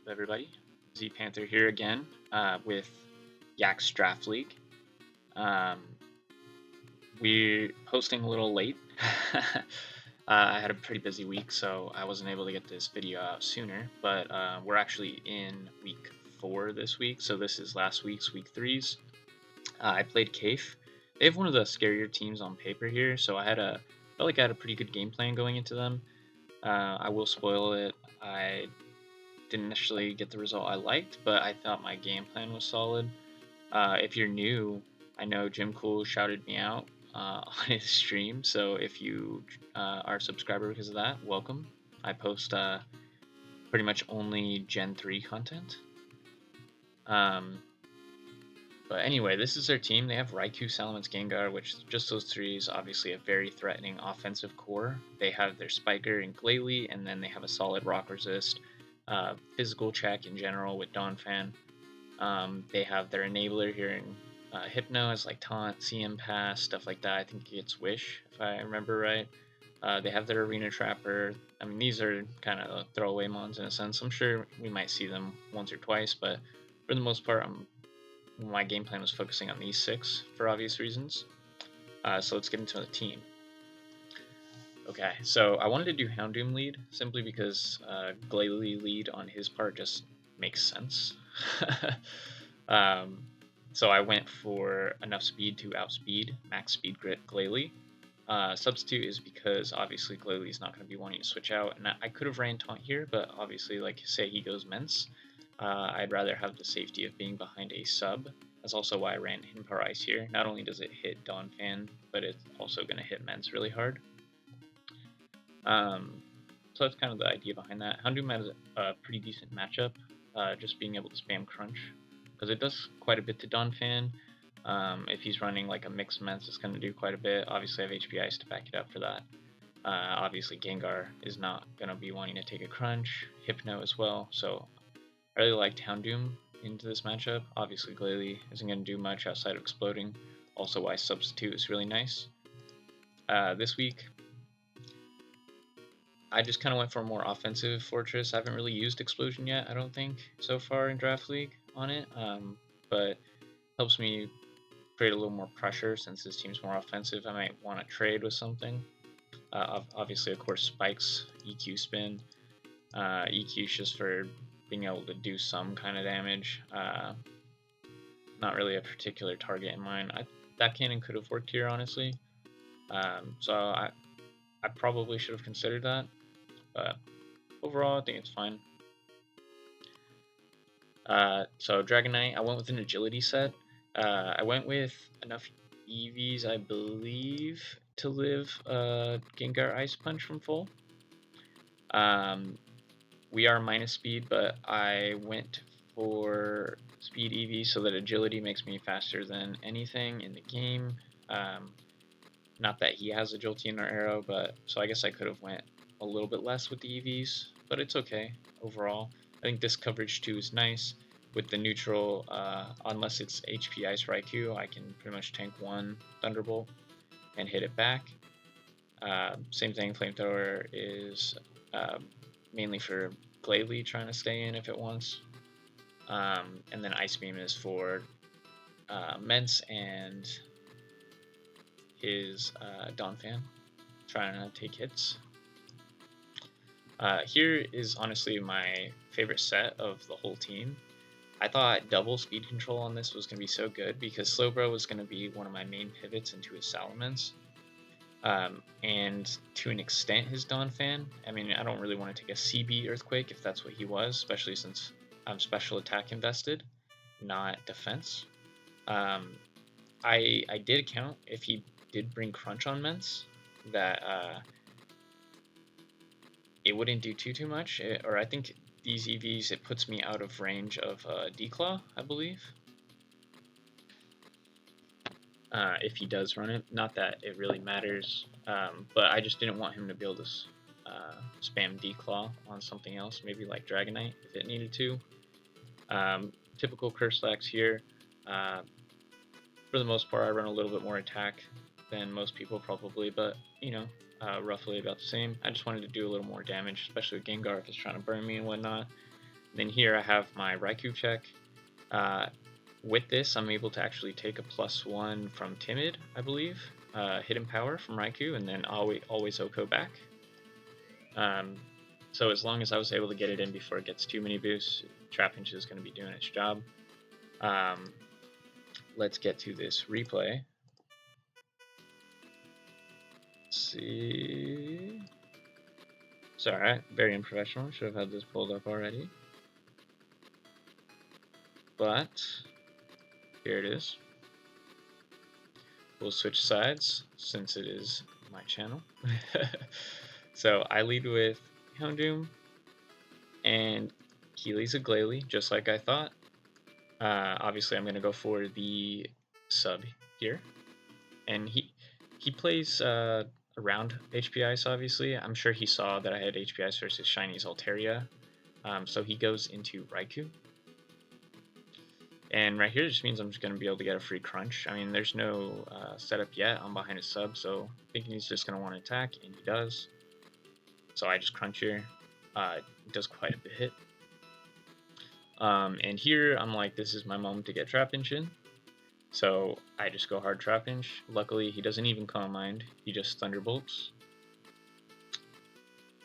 everybody? Z Panther here again with Yak's Draft League. Um, we're posting a little late. I had a pretty busy week, so I wasn't able to get this video out sooner. But we're actually in week 4 this week, so this is last week's week 3's. I played Cafe. They have one of the scarier teams on paper here, so felt like I had a pretty good game plan going into them. I will spoil it. I didn't initially get the result I liked, but I thought my game plan was solid. If you're new, I know Jim Cool shouted me out on his stream, so if you are a subscriber because of that, welcome. I post pretty much only Gen 3 content. But anyway, this is their team. They have Raikou, Salamence, Gengar, which just those three is obviously a very threatening offensive core. They have their Spiker and Glalie, and then they have a solid Rock Resist, physical check in general with Donphan. They have their enabler here in Hypno as like Taunt, CM Pass, stuff like that. I think it gets Wish, if I remember right. They have their Arena Trapper. I mean, these are kind of throwaway mons in a sense. I'm sure we might see them once or twice, but for the most part, my game plan was focusing on these 6 for obvious reasons. So let's get into the team. Okay, so I wanted to do Houndoom lead simply because Glalie lead on his part just makes sense. So I went for enough speed to outspeed max speed grit Glalie. Substitute is because obviously Glalie is not going to be wanting to switch out, and I could have ran Taunt here, but obviously, like say he goes Mence, I'd rather have the safety of being behind a sub. That's also why I ran Hinpar Ice here. Not only does it hit Donphan, but it's also going to hit Mence really hard. So that's kind of the idea behind that. Houndoom has a pretty decent matchup, just being able to spam Crunch, because it does quite a bit to Donphan. If he's running like a mixed Mence, it's going to do quite a bit. Obviously, I have HP Ice to back it up for that. Obviously, Gengar is not going to be wanting to take a Crunch. Hypno as well, so I really liked Houndoom into this matchup. Obviously, Glalie isn't going to do much outside of exploding. Also, why Substitute is really nice. This week, I just kind of went for a more offensive Fortress. I haven't really used Explosion yet, I don't think, so far in Draft League on it, but helps me create a little more pressure since this team's more offensive. I might want to trade with something. Obviously, of course, Spikes, EQ Spin. EQ is just for being able to do some kind of damage. Not really a particular target in mind. That cannon could have worked here, honestly. So I probably should have considered that. But overall, I think it's fine. So Dragonite, I went with an agility set. I went with enough EVs, I believe, to live Gengar Ice Punch from full. We are minus speed, but I went for speed EV so that agility makes me faster than anything in the game. Not that he has agility in our arrow, but so I guess I could have went a little bit less with the EVs, but it's okay overall. I think this coverage too is nice. With the neutral, unless it's HP Ice Raikou, I can pretty much tank one Thunderbolt and hit it back. Same thing, Flamethrower is mainly for Glalie trying to stay in if it wants. And then Ice Beam is for Mence and his Donphan trying to take hits. Here is honestly my favorite set of the whole team. I thought double speed control on this was going to be so good because Slowbro was going to be one of my main pivots into his Salamence. And to an extent his Donphan. I mean, I don't really want to take a CB Earthquake if that's what he was, especially since I'm special attack invested, not defense. I did account if he did bring Crunch on Mence that it wouldn't do too much, or I think these EVs, it puts me out of range of D-Claw, I believe. If he does run it. Not that it really matters, but I just didn't want him to be able to spam D-Claw on something else, maybe like Dragonite if it needed to. Typical Curse-Lax here. For the most part, I run a little bit more attack than most people probably, but, you know, roughly about the same. I just wanted to do a little more damage, especially with Gengar if it's trying to burn me and whatnot. Then here I have my Raikou check. With this, I'm able to actually take a +1 from Timid, I believe, Hidden Power from Raikou, and then always Oko back. So as long as I was able to get it in before it gets too many boosts, Trapinch is going to be doing its job. Let's get to this replay. Let's see. It's alright, very unprofessional. Should have had this pulled up already. But here it is. We'll switch sides since it is my channel. So I lead with Houndoom, and he leads a Glalie, just like I thought. Obviously, I'm going to go for the sub here. And he plays around HP Ice, obviously. I'm sure he saw that I had HP Ice versus Shiny's Altaria. So he goes into Raikou. And right here just means I'm just going to be able to get a free crunch. I mean, there's no setup yet. I'm behind his sub, so thinking he's just going to want to attack, and he does. So I just crunch here. It does quite a bit. And here I'm like, this is my moment to get Trapinch in. So I just go hard Trapinch. Luckily, he doesn't even Calm Mind. He just Thunderbolts.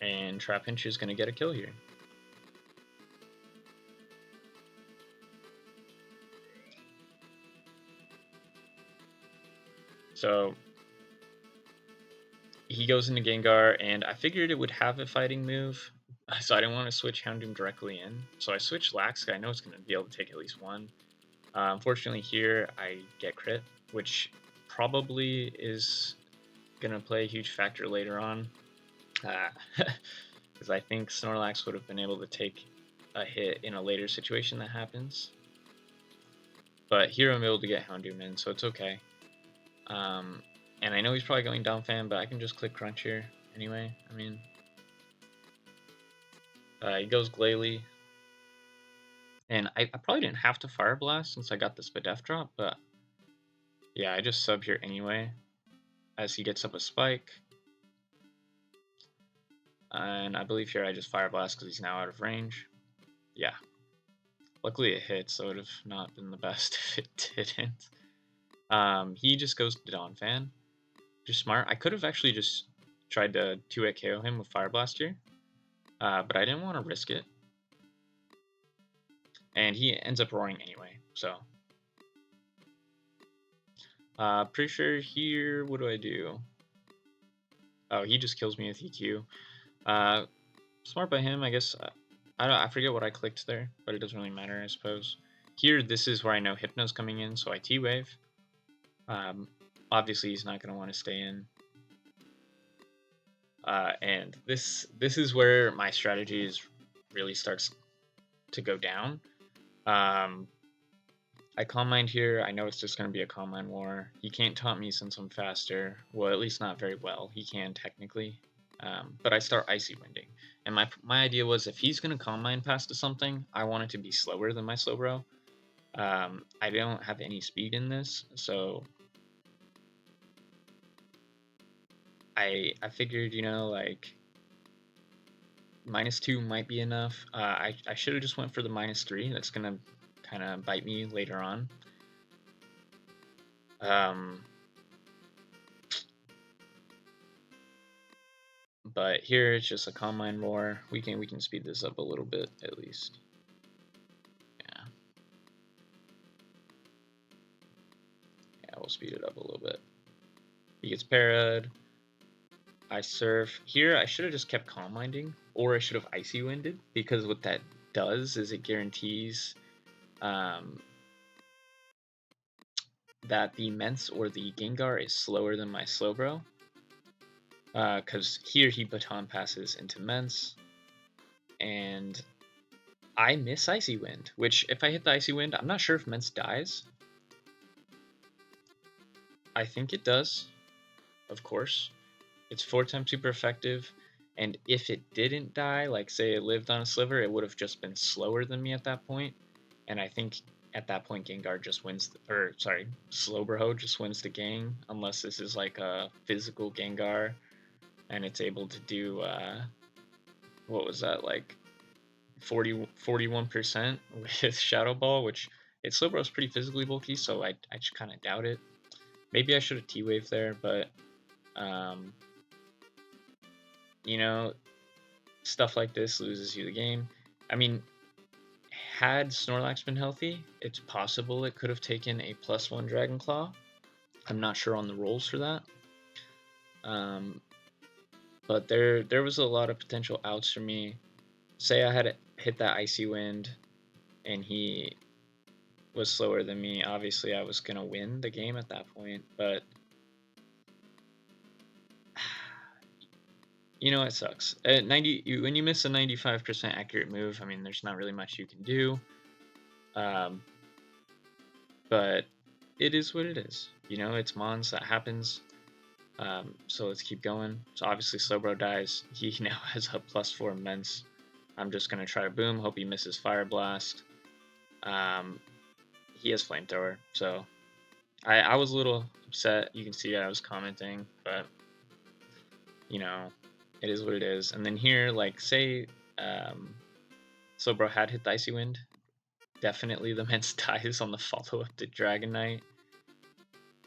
And Trapinch is going to get a kill here. So he goes into Gengar, and I figured it would have a fighting move, so I didn't want to switch Houndoom directly in. So I switched Lax. I know it's going to be able to take at least one. Unfortunately here, I get crit, which probably is going to play a huge factor later on. Because I think Snorlax would have been able to take a hit in a later situation that happens. But here I'm able to get Houndoom in, so it's okay. And I know he's probably going down fan, but I can just click Crunch here anyway. I mean, he goes Glalie. And I probably didn't have to Fire Blast since I got the Spadef drop, but yeah, I just sub here anyway as he gets up a Spike. And I believe here I just Fire Blast because he's now out of range. Yeah. Luckily it hit, so it would have not been the best if it didn't. He just goes to Donphan. Just smart. I could have actually just tried to 2-hit KO him with Fire Blast here, but I didn't want to risk it. And he ends up roaring anyway, so. Pretty sure here, what do I do? Oh, he just kills me with EQ. Smart by him, I guess. I forget what I clicked there, but it doesn't really matter, I suppose. Here, this is where I know Hypno's coming in, so I T-Wave. Obviously, he's not going to want to stay in. And this is where my strategy really starts to go down. I Calm Mind here. I know it's just going to be a Calm Mind war. He can't taunt me since I'm faster. Well, at least not very well. He can technically. But I start Icy Winding. And my idea was if he's going to Calm Mind pass to something, I want it to be slower than my Slowbro. I don't have any speed in this, so I figured, you know, like -2 might be enough. I should have just went for the -3. That's going to kind of bite me later on. But here it's just a Calm Mind roar. We can speed this up a little bit at least. Yeah. Yeah, we'll speed it up a little bit. He gets parried. I surf. Here I should have just kept Calm Minding, or I should have Icy Winded, because what that does is it guarantees that the Mence or the Gengar is slower than my Slowbro. Because here he Baton passes into Mence, and I miss Icy Wind, which if I hit the Icy Wind, I'm not sure if Mence dies. I think it does, of course. It's 4 times super effective, and if it didn't die, like say it lived on a sliver, it would have just been slower than me at that point. And I think at that point Gengar just wins, Slowbro just wins the game, unless this is like a physical Gengar, and it's able to do, what was that, like 41% with Shadow Ball, which its Slowbro's pretty physically bulky, so I just kind of doubt it. Maybe I should have T-Wave there, but um, you know, stuff like this loses you the game. I mean, had Snorlax been healthy, it's possible it could have taken a +1 Dragon Claw. I'm not sure on the rules for that. But there was a lot of potential outs for me. Say I had hit that Icy Wind and he was slower than me. Obviously, I was gonna win the game at that point, but you know it sucks. At 90, when you miss a 95% accurate move, I mean, there's not really much you can do. Um, but it is what it is. You know, it's Mons, that happens. So let's keep going. So obviously Slowbro dies. He now has a +4 immense. I'm just gonna try to boom. Hope he misses Fire Blast. He has Flamethrower, so I was a little upset. You can see I was commenting, but you know, it is what it is. And then here, like, say Slowbro had hit the Icy Wind, definitely the Mence dies on the follow-up to Dragon Knight.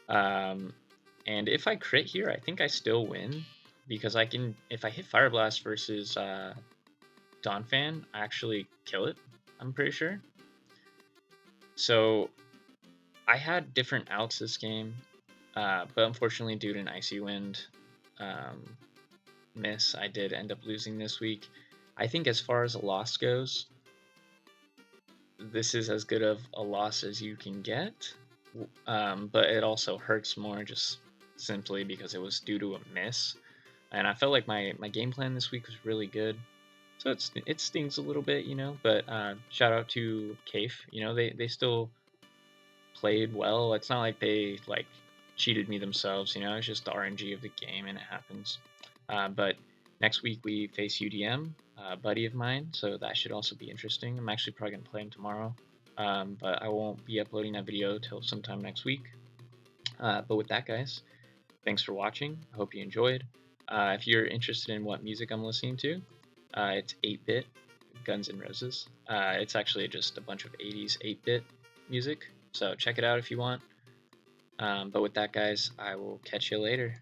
And if I crit here, I think I still win, because I can, if I hit Fire Blast versus Donphan, I actually kill it, I'm pretty sure. So I had different outs this game, but unfortunately due to an Icy Wind miss, I did end up losing this week. I think as far as a loss goes, this is as good of a loss as you can get, but it also hurts more just simply because it was due to a miss. And I felt like my game plan this week was really good. So it stings a little bit, you know, but shout out to Kaif. You know, they still played well. It's not like they like cheated me themselves, you know, it's just the RNG of the game and it happens. But next week we face UDM, a buddy of mine, so that should also be interesting. I'm actually probably going to play him tomorrow, but I won't be uploading that video till sometime next week. But with that, guys, thanks for watching. I hope you enjoyed. If you're interested in what music I'm listening to, it's 8-bit Guns N' Roses. It's actually just a bunch of 80s 8-bit music, so check it out if you want. But with that, guys, I will catch you later.